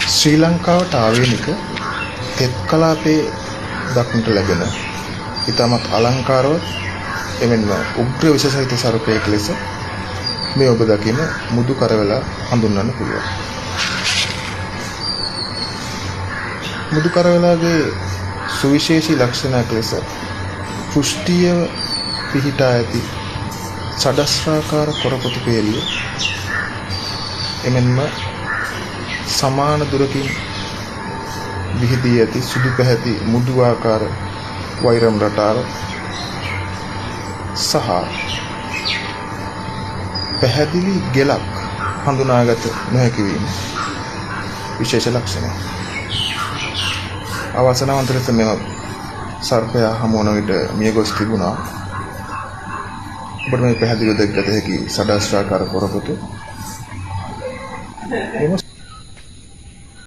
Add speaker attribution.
Speaker 1: ශ්‍රී ලංකාවට ආවේනික තෙත් කලාපයේ දක්නට ලැබෙන ඉතාමත් අලංකාරවත් එමෙන්ම උග්‍ර විශේෂිත සර්පයෙක් ලෙස මේ ඔබ දකින මුදු කරවලා හඳුන්වන්න පුළුවන්. මුදු කරවලාගේ සුවිශේෂී ලක්ෂණයක් ලෙස පෘෂ්ඨීය පිහිටා ඇති සඩස්රාකාර කොරපොතු පේරිය එමෙන්ම සමාන දුරකින් විහිදී ඇති සුදු පැහැති මුදු ආකාර වෛරම් රටාව සහ පැහැදිලි ගෙලක් හඳුනාගත නොහැකි වීම විශේෂ ලක්ෂණයක්. අවසනාවන්ත ලෙස මෙම සර්පයා හමු වන විට මිය ගොස් තිබුණා. ඔබට මේ පැහැදිලිව දැක්ගත හැකි සඩස්රාකාර කොරපොතු